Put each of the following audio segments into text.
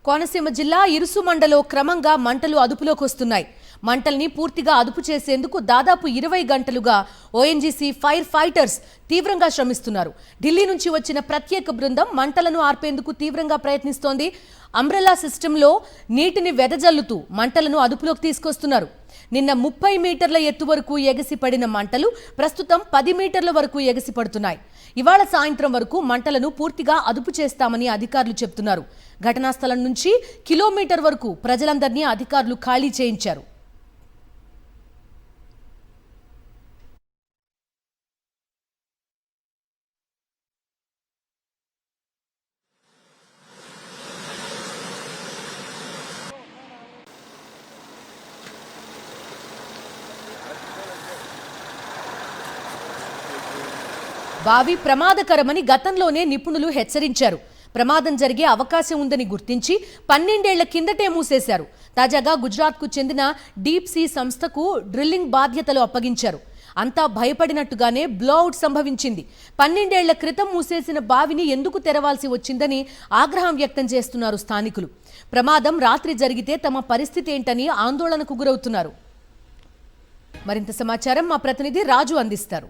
కోనసీమ జిల్లా ఇరుసుమండలో క్రమంగా మంటలు అదుపులోకి వస్తున్నాయి. మంటల్ని పూర్తిగా అదుపు చేసేందుకు దాదాపు 20 గంటలుగా ఓఎన్జీసీ ఫైర్ ఫైటర్స్ తీవ్రంగా శ్రమిస్తున్నారు. ఢిల్లీ నుంచి వచ్చిన ప్రత్యేక బృందం మంటలను ఆర్పేందుకు తీవ్రంగా ప్రయత్నిస్తోంది. అంబ్రెల్లా సిస్టంలో నీటిని వెదజల్లుతూ మంటలను అదుపులోకి తీసుకొస్తున్నారు. నిన్న 30 మీటర్ల ఎత్తు వరకు ఎగసిపడిన మంటలు ప్రస్తుతం 10 మీటర్ల వరకు ఎగసిపడుతున్నాయి. ఇవాళ సాయంత్రం వరకు మంటలను పూర్తిగా అదుపు చేస్తామని అధికారులు చెబుతున్నారు. ఘటనా స్థలం నుంచి కిలోమీటర్ వరకు ప్రజలందరినీ అధికారులు ఖాళీ చేయించారు. బావి ప్రమాదకరమని గతంలోనే నిపుణులు హెచ్చరించారు. ప్రమాదం జరిగే అవకాశం ఉందని గుర్తించి 12 ఏళ్ల కిందటే మూసేశారు. తాజాగా గుజరాత్కు చెందిన డీప్ సీ సంస్థకు డ్రిల్లింగ్ బాధ్యతలు అప్పగించారు. అంతా భయపడినట్టుగానే బ్లోఅవుట్ సంభవించింది. 12 ఏళ్ల క్రితం మూసేసిన బావిని ఎందుకు తెరవాల్సి వచ్చిందని ఆగ్రహం వ్యక్తం చేస్తున్నారు స్థానికులు. ప్రమాదం రాత్రి జరిగితే తమ పరిస్థితి ఏంటని ఆందోళనకు గురవుతున్నారు. మరింత సమాచారం మా ప్రతినిధి రాజు అందిస్తారు.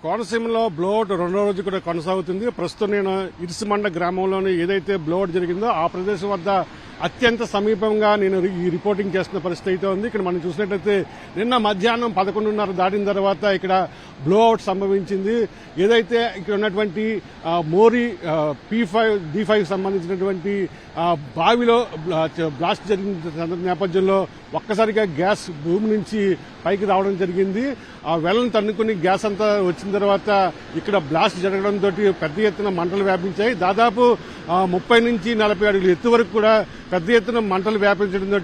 కోనసీమలో బ్లోఅవుట్ రెండో రోజు కూడా కొనసాగుతుంది. ప్రస్తుతం నేను ఇరుసుమండ గ్రామంలోని ఏదైతే బ్లోఅవుట్ జరిగిందో ఆ ప్రదేశం వద్ద అత్యంత సమీపంగా నేను ఈ రిపోర్టింగ్ చేస్తున్న పరిస్థితి అయితే ఉంది. ఇక్కడ మనం చూసినట్లయితే నిన్న మధ్యాహ్నం 11:30 దాటిన తర్వాత ఇక్కడ బ్లోఅవుట్ సంభవించింది. ఏదైతే ఇక్కడ ఉన్నటువంటి మోరీ D5 సంబంధించినటువంటి బావిలో బ్లాస్ట్ జరిగిన నేపథ్యంలో ఒక్కసారిగా గ్యాస్ భూమి నుంచి పైకి రావడం జరిగింది. ఆ వెల్లను తన్నుకుని గ్యాస్ అంతా వచ్చిన తర్వాత ఇక్కడ బ్లాస్ట్ జరగడంతో పెద్ద ఎత్తున మంటలు వ్యాపించాయి. దాదాపు 30 నుంచి 40 అడుగుల ఎత్తు వరకు కూడా పెద్ద ఎత్తున మంటలు వ్యాపించడంతో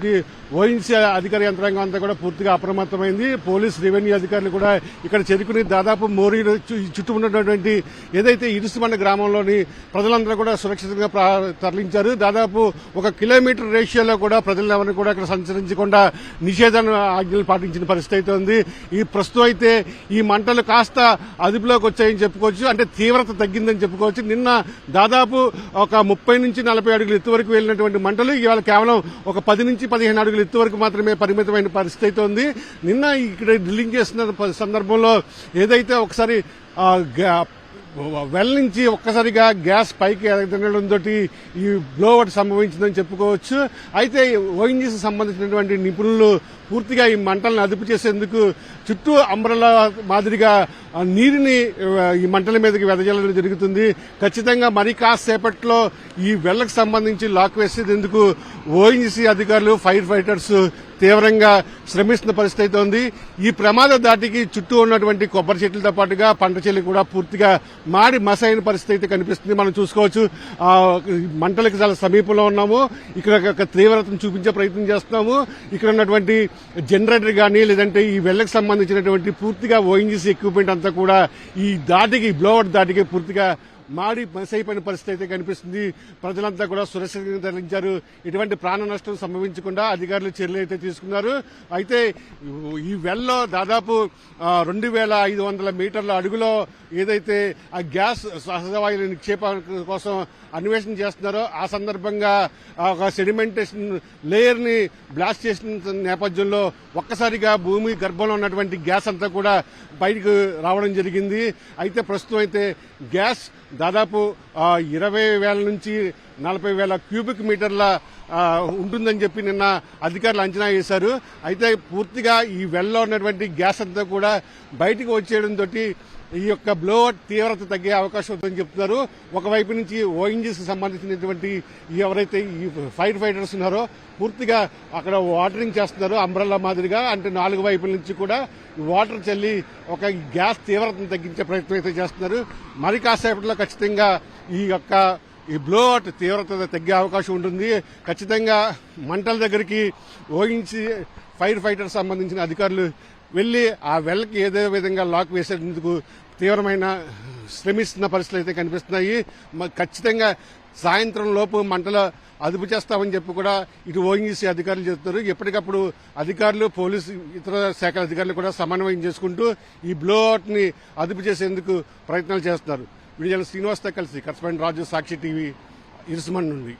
ఓఎన్జీసీ అధికార యంత్రాంగం అంతా కూడా పూర్తిగా అప్రమత్తమైంది. పోలీస్, రెవెన్యూ అధికారులు కూడా ఇక్కడ చేరుకుని దాదాపు మోరీ చుట్టూ ఉన్నటువంటి ఏదైతే ఇరుసుమండ గ్రామంలోని ప్రజలందరూ కూడా సురక్షితంగా తరలించారు. దాదాపు 1 కిలోమీటర్ రేషియోలో కూడా ప్రజలందరినీ కూడా ఇక్కడ సంచరించకుండా నిషేధ ఆజ్ఞలు పాటించిన పరిస్థితి అయితే ఉంది. ఈ ప్రస్తుతం అయితే ఈ మంటలు కాస్త అదుపులోకి వచ్చాయని చెప్పుకోవచ్చు. అంటే తీవ్రత తగ్గిందని చెప్పుకోవచ్చు. నిన్న దాదాపు ఒక 30 నుంచి 40 అడుగుల ఎత్తు వరకు వెళ్లినటువంటి మంటలు ఇవాళ కేవలం ఒక 10 నుంచి 15 అడుగుల ఎత్తు వరకు మాత్రమే పరిమితమైన పరిస్థితి అయితే ఉంది. నిన్న ఇక్కడ డ్రిల్లింగ్ చేస్తున్న సందర్భంలో ఏదైతే ఒకసారి వెల్ నుంచి ఒక్కసారిగా గ్యాస్ పైకి ఎదగడంతో ఈ బ్లోఅవుట్ సంభవించిందని చెప్పుకోవచ్చు. అయితే ఓఎన్జీసీ సంబంధించినటువంటి నిపుణులు పూర్తిగా ఈ మంటలను అదుపు చేసేందుకు చుట్టూ అంబ్రెల్లా మాదిరిగా నీరుని ఈ మంటల మీదకి వెదజల్లడం జరుగుతుంది. ఖచ్చితంగా మరి కాసేపట్లో ఈ వెల్లకు సంబంధించి లాక్ వేసేందుకు ఓఎన్జీసీ అధికారులు, ఫైర్ ఫైటర్స్ తీవ్రంగా శ్రమిస్తున్న పరిస్థితి అయితే ఉంది. ఈ ప్రమాద దాటికి చుట్టూ ఉన్నటువంటి కొబ్బరి చెట్లతో పాటుగా పంట చెల్లి కూడా పూర్తిగా మాడి మసైన పరిస్థితి అయితే కనిపిస్తుంది. మనం చూసుకోవచ్చు, మంటలకు చాలా సమీపంలో ఉన్నాము. ఇక్కడ తీవ్రతను చూపించే ప్రయత్నం చేస్తున్నాము. ఇక్కడ ఉన్నటువంటి జనరేటర్ కానీ లేదంటే ఈ వెల్లకు సంబంధించినటువంటి పూర్తిగా ఓఎన్జీసీ ఎక్విప్మెంట్ అంతా కూడా ఈ దాటికి బ్లోఅవుట్ దాటికి పూర్తిగా మాడి మసైపోయిన పరిస్థితి అయితే కనిపిస్తుంది. ప్రజలంతా కూడా సురక్షితంగా తరలించారు. ఎటువంటి ప్రాణ నష్టం సంభవించకుండా అధికారులు చర్యలు అయితే తీసుకున్నారు. అయితే ఈ వెల్లో దాదాపు 2500 మీటర్ల అడుగులో ఏదైతే ఆ గ్యాస్ సహజవాయువుల నిక్షేపం కోసం అన్వేషణ చేస్తున్నారో ఆ సందర్భంగా ఒక సెడిమెంటేషన్ లేయర్ ని బ్లాస్ట్ చేసిన నేపథ్యంలో ఒక్కసారిగా భూమి గర్భంలో ఉన్నటువంటి గ్యాస్ అంతా కూడా బయటకు రావడం జరిగింది. అయితే ప్రస్తుతం అయితే గ్యాస్ దాదాపు 20,000 నుంచి 40,000 క్యూబిక్ మీటర్ల ఉంటుందని చెప్పి నిన్న అధికారులు అంచనా వేశారు. అయితే పూర్తిగా ఈ వెల్లో ఉన్నటువంటి గ్యాస్ అంతా కూడా బయటకు వచ్చేయడంతో ఈ యొక్క బ్లోఅవుట్ తీవ్రత తగ్గే అవకాశం ఉందని చెప్తున్నారు. ఒకవైపు నుంచి ఓఎన్జీసీ సంబంధించినటువంటి ఎవరైతే ఈ ఫైర్ ఫైటర్స్ ఉన్నారో పూర్తిగా అక్కడ వాటరింగ్ చేస్తున్నారు. అంబ్రెల్లా మాదిరిగా అంటే 4 వైపుల నుంచి కూడా వాటర్ చల్లి ఒక గ్యాస్ తీవ్రతను తగ్గించే ప్రయత్నం అయితే చేస్తున్నారు. మరి కాసేపట్లో ఖచ్చితంగా ఈ బ్లోఅవుట్ తీవ్రత తగ్గే అవకాశం ఉంటుంది. ఖచ్చితంగా మంటల దగ్గరికి ఓఎన్జీసీ ఫైర్ ఫైటర్స్ సంబంధించిన అధికారులు వెళ్లి ఆ వెల్కి ఏదో విధంగా లాక్ వేసేందుకు తీవ్రమైన శ్రమిస్తున్న పరిస్థితులు అయితే కనిపిస్తున్నాయి. ఖచ్చితంగా సాయంత్రం లోపు మంటల అదుపు చేస్తామని చెప్పి కూడా ఇటు ఓఎన్జీసీ అధికారులు చెబుతున్నారు. ఎప్పటికప్పుడు అధికారులు, పోలీసు, ఇతర శాఖల అధికారులు కూడా సమన్వయం చేసుకుంటూ ఈ బ్లోఅవుట్ ని అదుపు చేసేందుకు ప్రయత్నాలు చేస్తున్నారు. వీడియో శ్రీనివాస్తో కలిసి కరస్పాండెంట్ రాజు, సాక్షి టీవీ, ఇరుసుమండ్ నుండి.